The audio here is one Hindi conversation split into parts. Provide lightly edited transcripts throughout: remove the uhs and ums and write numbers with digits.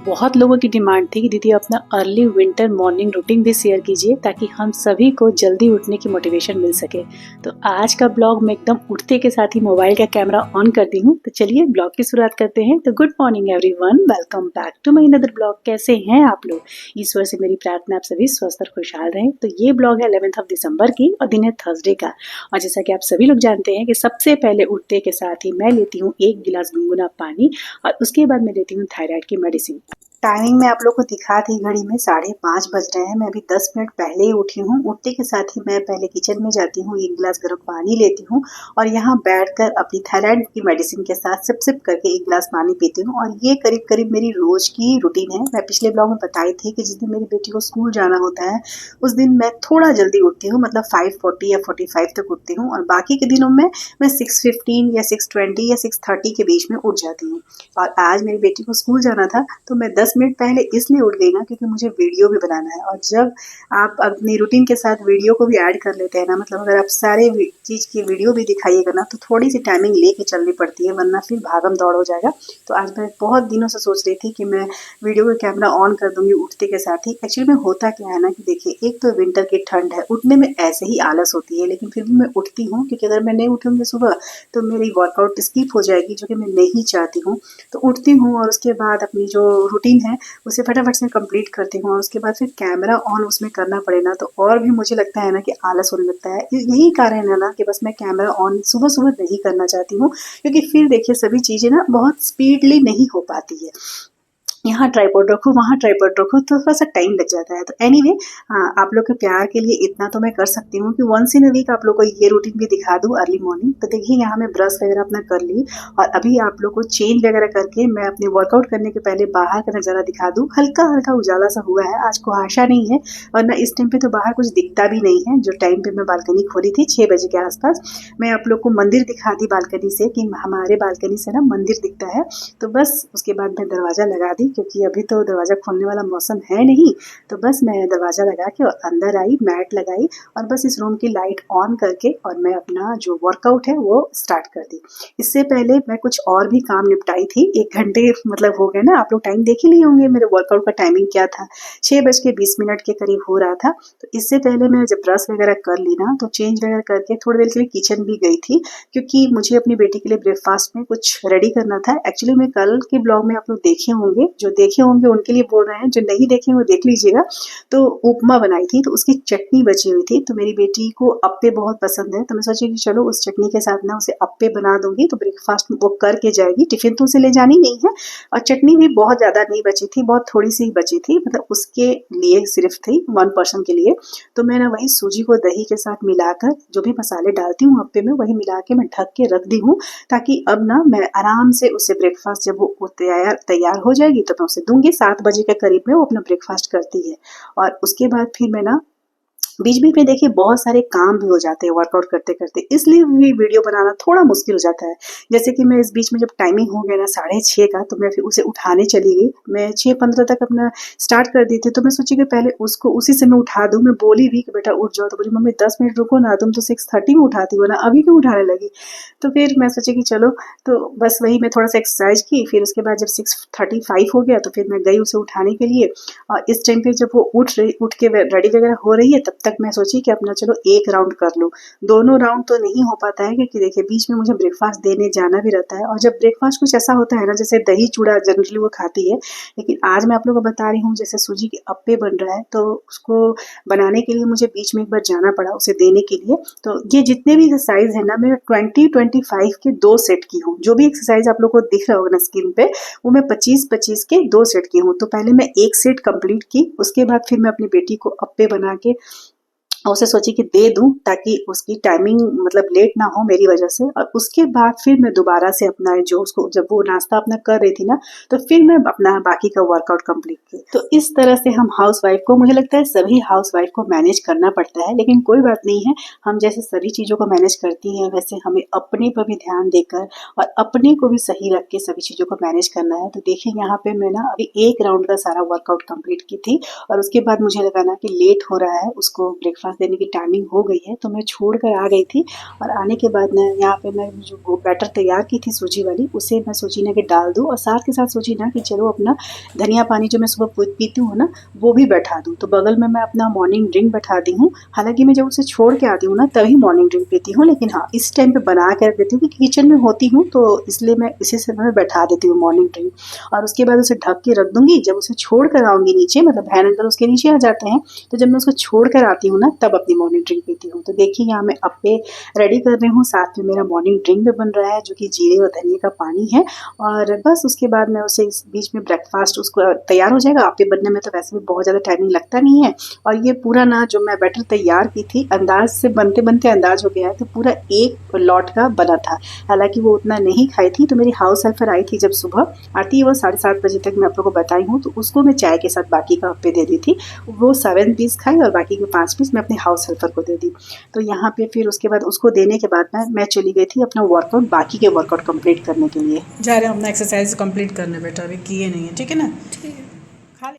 बहुत लोगों की डिमांड थी कि दीदी अपना अर्ली विंटर मॉर्निंग रूटीन भी शेयर कीजिए ताकि हम सभी को जल्दी उठने की मोटिवेशन मिल सके। तो आज का ब्लॉग मैं एकदम उठते के साथ ही मोबाइल का कैमरा ऑन कर दी हूँ। तो चलिए ब्लॉग की शुरुआत करते हैं। तो good morning everyone, welcome back to my another blog. कैसे हैं आप लोग? ईश्वर से मेरी प्रार्थना आप सभी स्वस्थ और खुशहाल रहें। तो ये ब्लॉग है 11 दिसंबर की और दिन है थर्सडे का। और जैसा कि आप सभी लोग जानते हैं कि सबसे पहले उठते के साथ ही मैं लेती हूँ 1 गिलास गुनगुना पानी और उसके बाद मैं लेती हूँ थायराइड की मेडिसिन। टाइमिंग मैं आप लोग को दिखा थी घड़ी में 5:30 बज रहे हैं। मैं अभी 10 मिनट पहले ही उठी हूँ। उठते के साथ ही मैं पहले किचन में जाती हूँ, 1 गिलास गर्म पानी लेती हूँ और यहाँ बैठकर अपनी थायराइड की मेडिसिन के साथ सिप सिप करके 1 गिलास पानी पीती हूँ। और ये करीब करीब मेरी रोज की रूटीन है। मैं पिछले ब्लॉग में बताई थी कि जिस दिन मेरी बेटी को स्कूल जाना होता है उस दिन मैं थोड़ा जल्दी उठती हूँ, मतलब 5:40 या 45 तक उठती हूँ और बाकी के दिनों में मैं 6:15 या 6:20 या 6:30 के बीच में उठ जाती हूँ। और आज मेरी बेटी को स्कूल जाना था तो मैं 10 मिनट पहले इसलिए उठ गई ना क्योंकि मुझे वीडियो भी बनाना है। और जब आप अपनी रूटीन के साथ वीडियो को भी ऐड कर लेते हैं ना, मतलब अगर आप सारे चीज़ की वीडियो भी दिखाइएगा ना तो थोड़ी सी टाइमिंग लेके चलनी पड़ती है, वरना फिर भागम दौड़ हो जाएगा। तो आज मैं बहुत दिनों से सोच रही थी कि मैं वीडियो का कैमरा ऑन कर दूंगी उठते के साथ ही। एक्चुअली में होता क्या है ना कि देखिए, एक तो विंटर की ठंड है, उठने में ऐसे ही आलस होती है, लेकिन फिर भी मैं उठती हूँ क्योंकि अगर मैं नहीं उठूंगी सुबह तो मेरी वर्कआउट स्किप हो जाएगी, जो कि मैं नहीं चाहती हूँ। तो उठती हूँ और उसके बाद अपनी जो रूटीन है उसे फटाफट से कंप्लीट करती हूँ और उसके बाद फिर कैमरा ऑन उसमें करना पड़े ना तो और भी मुझे लगता है ना कि आलस होने लगता है। यही कारण है ना कि बस मैं कैमरा ऑन सुबह सुबह नहीं करना चाहती हूँ, क्योंकि फिर देखिए सभी चीज़ें ना बहुत स्पीडली नहीं हो पाती है। यहाँ ट्राइपॉड रखो, वहाँ ट्राइपॉड रखो, तो थोड़ा सा टाइम लग जाता है। तो एनीवे, आप लोग के प्यार के लिए इतना तो मैं कर सकती हूँ कि वंस इन अ वीक आप लोग को ये रूटीन भी दिखा दूँ अर्ली मॉर्निंग। तो देखिए, यहाँ मैं ब्रश वगैरह अपना कर ली और अभी आप लोग को चेंज वगैरह करके मैं अपने वर्कआउट करने के पहले बाहर का नज़ारा दिखा दूँ। हल्का हल्का उजाला सा हुआ है, आज कुहासा नहीं है, वरना इस टाइम पे तो बाहर कुछ दिखता भी नहीं है। जो टाइम पे मैं बालकनी खोली थी 6 बजे के आसपास, मैं आप लोग को मंदिर दिखा दी बालकनी से कि हमारे बालकनी से ना मंदिर दिखता है। तो बस उसके बाद मैं दरवाज़ा लगा दी क्योंकि अभी तो दरवाज़ा खोलने वाला मौसम है नहीं। तो बस मैं दरवाज़ा लगा के और अंदर आई, मैट लगाई और बस इस रूम की लाइट ऑन करके और मैं अपना जो वर्कआउट है वो स्टार्ट कर दी। इससे पहले मैं कुछ और भी काम निपटाई थी। 1 घंटे मतलब हो गए ना, आप लोग टाइम देख ही लिए होंगे मेरे वर्कआउट का टाइमिंग क्या था, 6:20 के करीब हो रहा था। तो इससे पहले मैं जब ब्रश वगैरह कर ली ना तो चेंज वगैरह करके थोड़ी देर के लिए किचन भी गई थी, क्योंकि मुझे अपनी बेटी के लिए ब्रेकफास्ट में कुछ रेडी करना था। एक्चुअली मैं कल के ब्लॉग में आप लोग देखे होंगे, जो देखे होंगे उनके लिए बोल रहे हैं, जो नहीं देखे वो देख लीजिएगा। तो उपमा बनाई थी तो उसकी चटनी बची हुई थी। तो मेरी बेटी को अप्पे बहुत पसंद है, तो मैं सोची कि चलो उस चटनी के साथ ना उसे अप्पे बना दूंगी तो ब्रेकफास्ट वो करके जाएगी। टिफिन तो उसे ले जानी नहीं है और चटनी भी बहुत ज़्यादा नहीं बची थी, बहुत थोड़ी सी बची थी, मतलब उसके लिए सिर्फ थी 1 पर्सन के लिए। तो मैं ना वही सूजी को दही के साथ मिलाकर जो भी मसाले डालती हूँ अप्पे में वही मिला के मैं ढक के रख दी हूँ, ताकि अब ना मैं आराम से उसे ब्रेकफास्ट जब वो तैयार हो जाएगी तो मैं उसे दूंगी। 7 बजे के करीब में वो अपना ब्रेकफास्ट करती है और उसके बाद फिर मैं ना बीच बीच में देखिए बहुत सारे काम भी हो जाते हैं वर्कआउट करते करते, इसलिए भी वीडियो बनाना थोड़ा मुश्किल हो जाता है। जैसे कि मैं इस बीच में जब टाइमिंग हो गया ना 6:30 का तो मैं फिर उसे उठाने चली गई। मैं 6:15 तक अपना स्टार्ट कर दी थी, तो मैं सोची कि पहले उसको उसी समय उठा दूँ। मैं बोली भी कि बेटा उठ जाओ, तो बोली मम्मी 10 मिनट रुको ना, तुम तो 6:30 में उठाती हो ना, अभी क्यों उठाने लगी। तो फिर मैं सोची कि चलो, तो बस वही मैं थोड़ा सा एक्सरसाइज की। फिर उसके बाद जब 6:35 हो गया तो फिर मैं गई उसे उठाने के लिए। और इस टाइम पे जब वो उठ के रेडी वगैरह हो रही है तब तक मैं सोची कि अपना चलो 1 राउंड कर लूँ। दोनों राउंड तो नहीं हो पाता है क्योंकि देखिए बीच में मुझे ब्रेकफास्ट देने जाना भी रहता है, और जब ब्रेकफास्ट कुछ ऐसा होता है ना, जैसे दही चूड़ा जनरली वो खाती है, लेकिन आज मैं आप लोगों को बता रही हूँ जैसे सूजी के अप्पे बन रहा है तो उसको बनाने के लिए मुझे बीच में एक बार जाना पड़ा उसे देने के लिए। तो ये जितने भी एक्सरसाइज है ना, मैं 20-25 के 2 सेट की हूँ। जो भी एक्सरसाइज आप लोग को दिख रहा होगा ना स्क्रीन पे, वो मैं 25-25 के 2 सेट की हूँ। तो पहले मैं 1 सेट कंप्लीट की, उसके बाद फिर मैं अपनी बेटी को अप्पे बना के और उसे सोची कि दे दूं ताकि उसकी टाइमिंग मतलब लेट ना हो मेरी वजह से। और उसके बाद फिर मैं दोबारा से अपना जो उसको जब वो नाश्ता अपना कर रही थी ना, तो फिर मैं अपना बाकी का वर्कआउट कंप्लीट की। तो इस तरह से हम हाउस वाइफ को, मुझे लगता है सभी हाउस वाइफ को मैनेज करना पड़ता है, लेकिन कोई बात नहीं है। हम जैसे सभी चीज़ों को मैनेज करती हैं वैसे हमें अपने पर भी ध्यान देकर और अपने को भी सही रख के सभी चीज़ों को मैनेज करना है। तो देखिए यहाँ पे मैं ना अभी 1 राउंड का सारा वर्कआउट कंप्लीट की थी और उसके बाद मुझे लगा ना कि लेट हो रहा है उसको ब्रेकफास्ट ब्रेकफास्ट देने की टाइमिंग हो गई है, तो मैं छोड़ कर आ गई थी। और आने के बाद ना यहाँ पे मैं जो बैटर तैयार की थी सूजी वाली, उसे मैं सोची ना कि डाल दूँ, और साथ के साथ सोची ना कि चलो अपना धनिया पानी जो मैं सुबह पीती हूँ ना, वो भी बैठा दूँ। तो बगल में मैं अपना मॉर्निंग ड्रिंक बैठा दी हूँ। हालाँकि मैं जब उसे छोड़ के आती हूँ ना तभी मॉर्निंग ड्रिंक पीती हूँ, लेकिन हाँ, इस टाइम पे बना के रख देती हूँ क्योंकि किचन में होती हूँ, तो इसलिए मैं इसी समय में बैठा देती हूँ मॉर्निंग ड्रिंक। और उसके बाद उसे ढक के रख दूँगी। जब उसे छोड़ कर आऊँगी नीचे, मतलब वैन अंकल उसके नीचे आ जाते हैं, तो जब मैं उसको छोड़ कर आती हूँ ना तब अपनी मॉर्निंग ड्रिंक पीती हूँ। तो देखिए यहाँ मैं अप्पे रेडी कर रही हूँ, साथ में मेरा मॉर्निंग ड्रिंक भी बन रहा है जो कि जीरे और धनिये का पानी है। और बस उसके बाद मैं उसे इस बीच में ब्रेकफास्ट उसको तैयार हो जाएगा। अप्पे बनने में तो वैसे भी बहुत ज़्यादा टाइमिंग लगता नहीं है। और ये पूरा ना जो मैं बैटर तैयार की थी, अंदाज से बनते बनते अंदाज हो गया है, तो पूरा एक लॉट का बना था। हालांकि वो उतना नहीं खाई थी, तो मेरी हाउस हेल्पर आई थी जब सुबह आती है वो 7:30 बजे तक, मैं आप लोगों को बताई हूँ, तो उसको मैं चाय के साथ बाकी का अप्पे दे दी थी। वो 7 पीस खाई और बाकी के 5 पीस मैं अपने हाउस हेल्पर को दे दी। तो यहाँ पे फिर उसके बाद उसको देने के बाद मैं चली गई थी अपना वर्कआउट, बाकी के वर्कआउट कंप्लीट करने के लिए। जा रहे हैं अपना एक्सरसाइज कंप्लीट करने बेटा, अभी किए नहीं है, ठीक है ना।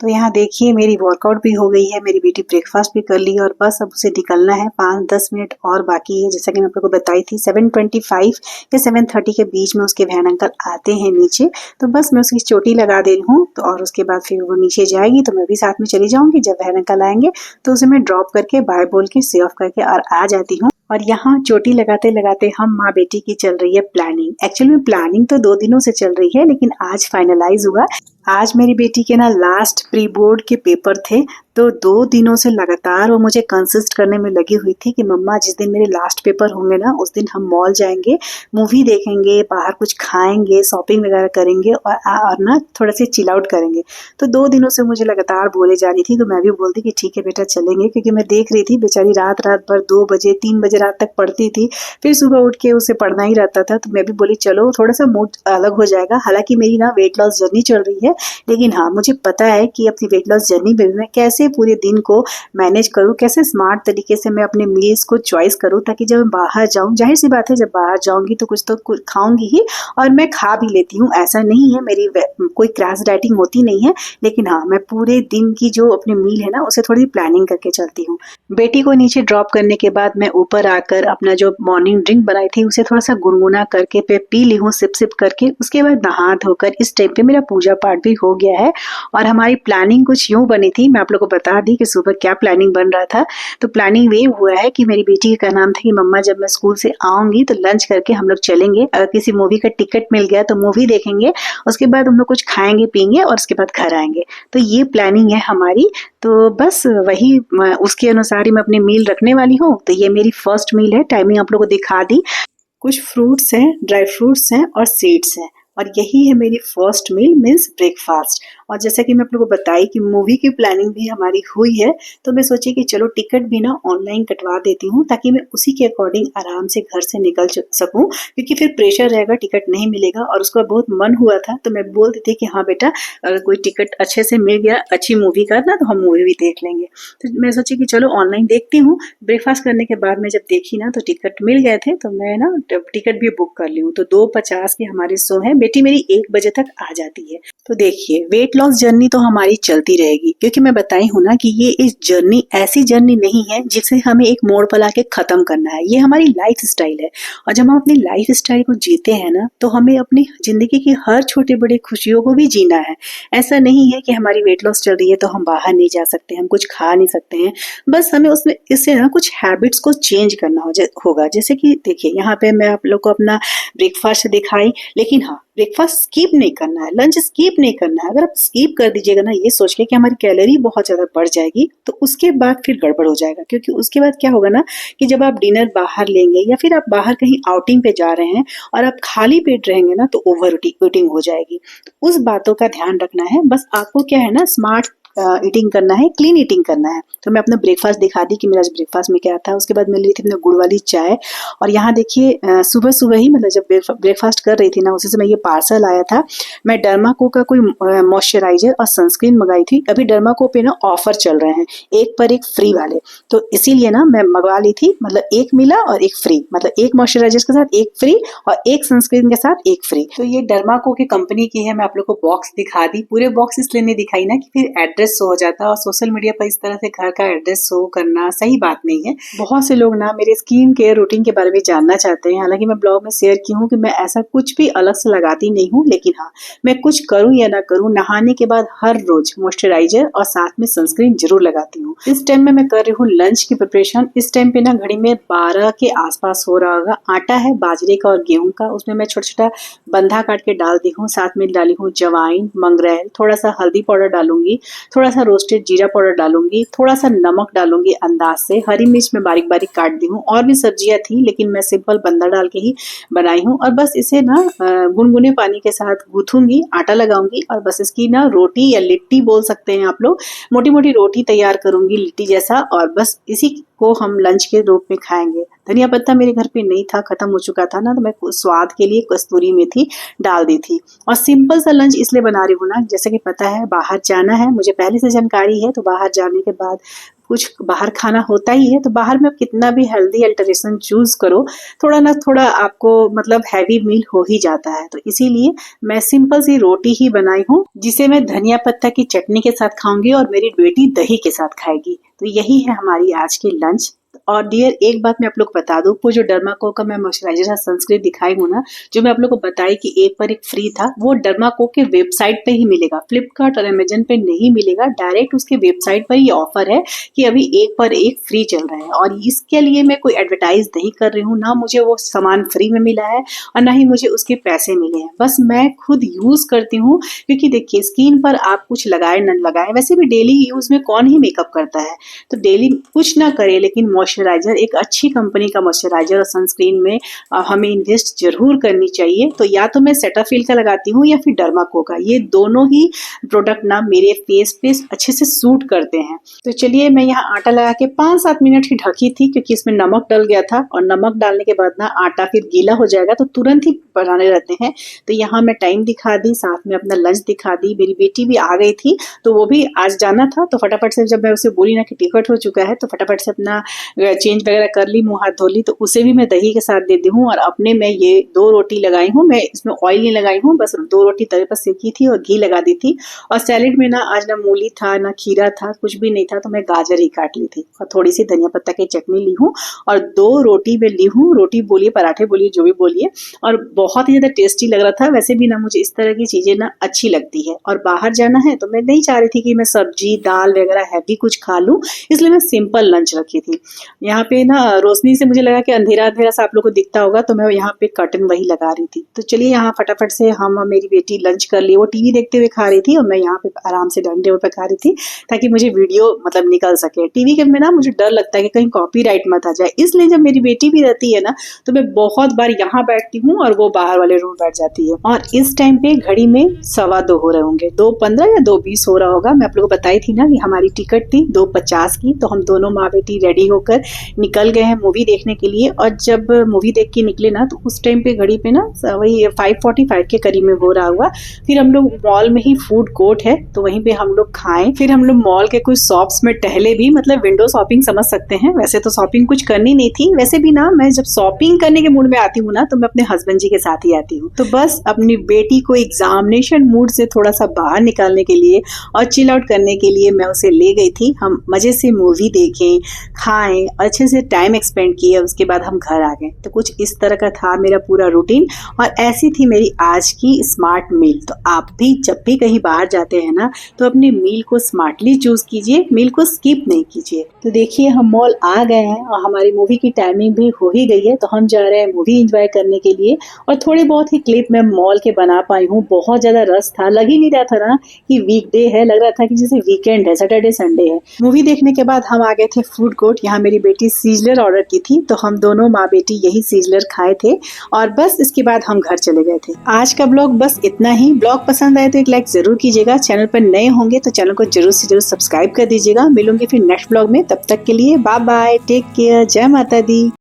तो यहाँ देखिए मेरी वर्कआउट भी हो गई है, मेरी बेटी ब्रेकफास्ट भी कर ली, और बस अब उसे निकलना है। 5-10 मिनट और बाकी है। जैसा कि मैं आप लोगों को बताई थी 7:25 या 7:30 के बीच में उसके वैन अंकल आते हैं नीचे। तो बस मैं उसकी चोटी लगा दे रही हूँ, तो और उसके बाद फिर वो नीचे जाएगी तो मैं भी साथ में चली जाऊँगी। जब वैन अंकल आएंगे तो उसे मैं ड्रॉप करके बाय बोल के सी ऑफ करके और आ जाती हूँ। और यहाँ चोटी लगाते लगाते हम माँ बेटी की चल रही है प्लानिंग। एक्चुअली में प्लानिंग तो 2 दिनों से चल रही है, लेकिन आज फाइनलाइज हुआ। आज मेरी बेटी के ना लास्ट प्री बोर्ड के पेपर थे, तो 2 दिनों से लगातार वो मुझे कंसिस्ट करने में लगी हुई थी कि मम्मा जिस दिन मेरे लास्ट पेपर होंगे ना उस दिन हम मॉल जाएंगे, मूवी देखेंगे, बाहर कुछ खाएंगे, शॉपिंग वगैरह करेंगे और ना थोड़ा सा चिल आउट करेंगे। तो 2 दिनों से मुझे लगातार बोले जा रही थी, तो मैं भी बोलती कि ठीक है बेटा चलेंगे, क्योंकि मैं देख रही थी बेचारी रात रात भर 2 बजे 3 बजे रात तक पढ़ती थी, फिर सुबह उठ के उसे पढ़ना ही रहता था। तो मैं भी बोली चलो थोड़ा सा मूड अलग हो जाएगा। हालांकि मेरी ना वेट लॉस जर्नी चल रही है, लेकिन हाँ मुझे पता है कि अपनी वेट लॉस जर्नी में मैं कैसे पूरे दिन को मैनेज करूँ, कैसे स्मार्ट तरीके से मैं अपने मील्स को चॉइस करूँ, ताकि जब मैं बाहर जाऊँ, जाहिर सी बात है जब बाहर जाऊँगी तो कुछ तो खाऊंगी ही, और मैं खा भी लेती हूँ। ऐसा नहीं है मेरी कोई क्रैश डाइटिंग होती नहीं है, लेकिन हाँ मैं पूरे दिन की जो अपने मील है ना उसे थोड़ी प्लानिंग करके चलती हूँ। बेटी को नीचे ड्रॉप करने के बाद मैं ऊपर आकर अपना जो मॉर्निंग ड्रिंक बनाई थी उसे थोड़ा सा गुनगुना करके पे पी ली हूँ सिप सिप करके। उसके बाद नहा धोकर इस टाइम पे मेरा पूजा पाठ भी हो गया है। और हमारी प्लानिंग कुछ यूं बनी थी, मैं आप लोगों को बता दी कि सुबह क्या प्लानिंग बन रहा था। तो प्लानिंग ये हुआ है कि मेरी बेटी का नाम था कि मम्मा जब मैं स्कूल से आऊंगी तो लंच करके हम लोग चलेंगे, अगर किसी मूवी का टिकट मिल गया तो मूवी देखेंगे, उसके बाद हम लोग कुछ खाएंगे पियेंगे और उसके बाद घर आएंगे। तो ये प्लानिंग है हमारी। तो बस वही उसके अनुसार ही मैं अपनी मील रखने वाली हूँ। तो ये मेरी फर्स्ट मील है, टाइमिंग आप लोगों को दिखा दी। कुछ फ्रूट्स हैं, ड्राई फ्रूट्स हैं और सीड्स हैं, और यही है मेरी फर्स्ट मील मीन्स ब्रेकफास्ट। और जैसा कि मैं आप लोगों को बताई कि मूवी की प्लानिंग भी हमारी हुई है, तो मैं सोची कि चलो टिकट भी ना ऑनलाइन कटवा देती हूँ, ताकि मैं उसी के अकॉर्डिंग आराम से घर से निकल सकूँ, क्योंकि फिर प्रेशर रहेगा टिकट नहीं मिलेगा। और उसका बहुत मन हुआ था, तो मैं बोल देती कि हाँ बेटा अगर कोई टिकट अच्छे से मिल गया अच्छी मूवी का ना, तो हम मूवी भी देख लेंगे। तो मैं सोची कि चलो ऑनलाइन देखती हूँ। ब्रेकफास्ट करने के बाद मैं जब देखी ना तो टिकट मिल गए थे, तो मैं ना टिकट भी बुक कर ली हूँ। तो 2:50 की हमारी शो है, बेटी मेरी 1 बजे तक आ जाती है। तो देखिए वेट लॉस जर्नी तो हमारी चलती रहेगी, क्योंकि मैं बताई हूँ ना कि ये इस जर्नी ऐसी जर्नी नहीं है जिसे हमें एक मोड़ पर लाके खत्म करना है। ये हमारी लाइफ स्टाइल है, और जब हम अपनी लाइफ स्टाइल को जीते हैं ना तो हमें अपनी जिंदगी की हर छोटे बड़े खुशियों को भी जीना है। ऐसा नहीं है कि हमारी वेट लॉस चल रही है तो हम बाहर नहीं जा सकते, हम कुछ खा नहीं सकते हैं। बस हमें उसमें इससे ना कुछ हैबिट्स को चेंज करना होगा। जैसे कि देखिए यहाँ पे मैं आप लोग को अपना ब्रेकफास्ट दिखाई, लेकिन हाँ ब्रेकफास्ट स्किप नहीं करना है, लंच स्किप नहीं करना है। अगर आप स्किप कर दीजिएगा ना ये सोच के कि हमारी कैलोरी बहुत ज्यादा बढ़ जाएगी, तो उसके बाद फिर गड़बड़ हो जाएगा। क्योंकि उसके बाद क्या होगा ना कि जब आप डिनर बाहर लेंगे या फिर आप बाहर कहीं आउटिंग पे जा रहे हैं और आप खाली पेट रहेंगे ना, तो ओवर ईटिंग हो जाएगी। तो उस बातों का ध्यान रखना है। बस आपको क्या है ना स्मार्ट ईटिंग करना है, क्लीन ईटिंग करना है। तो मैं अपना ब्रेकफास्ट दिखा दी कि मेरा ब्रेकफास्ट में क्या था। उसके बाद मैं ली थी अपने गुड़ वाली चाय, और यहाँ देखिए सुबह सुबह ही मतलब जब ब्रेकफास्ट कर रही थी ना उसी समय ये पार्सल आया था। मैं डर्माको का कोई मॉइस्चराइजर और सनस्क्रीन मंगाई थी। अभी डर्माको पे ना ऑफर चल रहे हैं, 1 पर 1 फ्री वाले, तो इसीलिए ना मैं मंगवा ली थी। मतलब 1 मिला और 1 फ्री, मतलब 1 मॉइस्चराइजर के साथ 1 फ्री और 1 सनस्क्रीन के साथ 1 फ्री। तो ये डर्माको की कंपनी की है। मैं आप लोग को बॉक्स दिखा दी, पूरे बॉक्स इसलिए नहीं दिखाई ना कि फिर एड्रेस एड्रेस शो हो जाता है और सोशल मीडिया पर इस तरह से घर का एड्रेस शो करना सही बात नहीं है। बहुत से लोग ना मेरे स्किन केयर रूटीन के बारे में जानना चाहते हैं, हालांकि मैं ब्लॉग में शेयर की हूँ कि मैं ऐसा कुछ भी अलग से लगाती नहीं हूँ, लेकिन हाँ, मैं कुछ करूँ या ना करूँ, नहाने के बाद हर रोज मॉइस्चराइजर और साथ में सनस्क्रीन जरूर लगाती हूँ। इस टाइम में मैं कर रही हूँ लंच की प्रिपरेशन। इस टाइम पे ना घड़ी में 12 के आसपास हो रहा होगा। आटा है बाजरे का और गेहूं का, उसमें मैं छोटा छोटा बंधा काट के डाल दी हूँ। साथ में डाली हूँ जवाइन, मंगरेल, थोड़ा सा हल्दी पाउडर डालूंगी, थोड़ा सा रोस्टेड जीरा पाउडर डालूंगी, थोड़ा सा नमक डालूंगी अंदाज से। हरी मिर्च में बारीक बारीक काट दी हूँ। और भी सब्जियां थी लेकिन मैं सिंपल बंधा डाल के ही बनाई हूँ। और बस इसे ना गुनगुने पानी के साथ गूथूंगी, आटा लगाऊंगी और बस इसकी ना रोटी या लिट्टी बोल सकते हैं आप लोग, मोटी मोटी रोटी तैयार करूंगी लिट्टी जैसा, और बस इसी को हम लंच के रूप में खाएंगे। धनिया पत्ता मेरे घर पे नहीं था, खत्म हो चुका था ना, तो मैं स्वाद के लिए कस्तूरी मेथी डाल दी थी। और सिंपल सा लंच इसलिए बना रही हूँ ना, जैसे कि पता है बाहर जाना है, मुझे पहले से जानकारी है, तो बाहर जाने के बाद कुछ बाहर खाना होता ही है। तो बाहर में कितना भी हेल्दी अल्टरेशन चूज करो, थोड़ा ना थोड़ा आपको मतलब हैवी मील हो ही जाता है। तो इसीलिए मैं सिंपल सी रोटी ही बनाई हूँ, जिसे मैं धनिया पत्ता की चटनी के साथ खाऊंगी और मेरी बेटी दही के साथ खाएगी। तो यही है हमारी आज की लंच। और डियर, एक बात मैं आप लोग को बता दूं, वो जो डर्माको का मैं मॉइस्चराइजर सनस्क्रीन दिखाई हूँ ना, जो मैं आप लोग को बताई कि एक पर एक फ्री था, वो डर्माको के वेबसाइट पे ही मिलेगा, फ्लिपकार्ट और अमेजन पे नहीं मिलेगा। डायरेक्ट उसके वेबसाइट पर ये ऑफर है कि अभी एक पर एक फ्री चल रहा है। और इसके लिए मैं कोई एडवर्टाइज नहीं कर रही हूँ, ना मुझे वो सामान फ्री में मिला है और ना ही मुझे उसके पैसे मिले हैं। बस मैं खुद यूज करती हूँ, क्योंकि देखिए स्किन पर आप कुछ लगाए न लगाए, वैसे भी डेली यूज में कौन ही मेकअप करता है, तो डेली कुछ ना करे, लेकिन मॉइस्चराइजर, एक अच्छी कंपनी का मॉइस्चराइजर और सनस्क्रीन में हमें इन्वेस्ट जरूर करनी चाहिए। तो या तो मैं सेटाफिल का लगाती हूँ या फिर डर्माको का, ये दोनों ही प्रोडक्ट ना मेरे फेस पे अच्छे से सूट करते हैं। तो चलिए, मैं यहाँ आटा लगा के 5-7 मिनट ही ढकी थी, क्योंकि इसमें नमक डल गया था और नमक डालने के बाद ना आटा फिर गीला हो जाएगा, तो तुरंत ही बनाने रहते हैं। तो यहाँ मैं टाइम दिखा दी, साथ में अपना लंच दिखा दी। मेरी बेटी भी आ गई थी, तो वो भी आज जाना था, तो फटाफट से जब मैं उसे बोली ना कि टिकट हो चुका है, तो फटाफट से अपना चेंज वगैरह कर ली, मुंह हाथ धो ली, तो उसे भी मैं दही के साथ दे दी हूँ। और अपने मैं ये 2 रोटी लगाई हूँ, मैं इसमें ऑयल नहीं लगाई हूँ, बस 2 रोटी तवे पर सेकी थी और घी लगा दी थी। और सैलेड में ना आज ना मूली था ना खीरा था, कुछ भी नहीं था, तो मैं गाजर ही काट ली थी और थोड़ी सी धनिया पत्ता की चटनी ली हूँ और 2 रोटी में ली हूँ। रोटी बोलिए, पराठे बोलिए, जो भी बोलिए, और बहुत ही ज्यादा टेस्टी लग रहा था। वैसे भी ना मुझे इस तरह की चीजें ना अच्छी लगती है, और बाहर जाना है तो मैं नहीं चाह रही थी कि मैं सब्जी दाल वगैरह हैवी कुछ खा लूं, इसलिए मैं सिंपल लंच रखी थी। यहाँ पे ना रोशनी से मुझे लगा कि अंधेरा अंधेरा सा आप लोग को दिखता होगा, तो मैं यहाँ पे कर्टन वही लगा रही थी। तो चलिए, यहाँ फटाफट से हम मेरी बेटी लंच कर ली। वो टीवी देखते हुए खा रही थी और मैं यहाँ पे आराम से डाइनिंग टेबल पे खा रही थी, ताकि मुझे वीडियो मतलब निकल सके। टीवी के में ना मुझे डर लगता है कि कहीं कॉपीराइट मत आ जाए, इसलिए जब मेरी बेटी भी रहती है ना, तो मैं बहुत बार यहाँ बैठती हूँ और वो बाहर वाले रूम बैठ जाती है। और इस टाइम पे घड़ी में 2:15 हो रहे होंगे, 2:15 या 2:20 हो रहा होगा। मैं आप लोगों को बताई थी ना कि हमारी टिकट थी 2:50 की, तो हम दोनों माँ बेटी रेडी होकर निकल गए हैं मूवी देखने के लिए। और जब मूवी देख के निकले ना, तो उस टाइम पे घड़ी पे ना वही 5:45 के करीब में हो रहा हुआ। फिर हम लोग मॉल में ही फूड कोर्ट है, तो वहीं पे हम लोग खाएं। फिर हम लोग मॉल के कुछ शॉप्स में टहले भी, मतलब विंडो शॉपिंग समझ सकते हैं। वैसे तो शॉपिंग कुछ करनी नहीं थी, वैसे भी ना मैं जब शॉपिंग करने के मूड में आती हूँ ना, तो मैं अपने हस्बैंड जी के साथ ही आती हूँ। तो बस अपनी बेटी को एग्जामिनेशन मूड से थोड़ा सा बाहर निकालने के लिए और चिल आउट करने के लिए मैं उसे ले गई थी। हम मजे से मूवी देखें, खाएं, अच्छे से टाइम एक्सपेंड किए, उसके बाद हम घर आ गए। तो कुछ इस तरह का था मेरा पूरा रूटीन, और ऐसी थी मेरी आज की स्मार्ट मील। तो आप भी जब भी कहीं बाहर जाते हैं ना, तो अपनी मील को स्मार्टली चूज कीजिए, मील को स्किप नहीं कीजिए। तो देखिए, हम मॉल आ गए हैं और हमारी मूवी की टाइमिंग भी हो ही गई है, तो हम जा रहे हैं मूवी एंजॉय करने के लिए। और थोड़े बहुत ही क्लिप मैं मॉल के बना पाई हूँ। बहुत ज्यादा रश था, लग ही नहीं रहा था ना कि वीकडे है, लग रहा था कि जैसे वीकेंड है, सैटरडे संडे है। मूवी देखने के बाद हम आ गए थे फूड कोर्ट। यहाँ मेरी बेटी सीजलर ऑर्डर की थी, तो हम दोनों माँ बेटी यही सीजलर खाए थे और बस इसके बाद हम घर चले गए थे। आज का ब्लॉग बस इतना ही। ब्लॉग पसंद आए तो एक लाइक जरूर कीजिएगा। चैनल पर नए होंगे तो चैनल को जरूर से जरूर सब्सक्राइब कर दीजिएगा। मिलूंगी फिर नेक्स्ट ब्लॉग में, तब तक के लिए बाय बाय, टेक केयर, जय माता दी।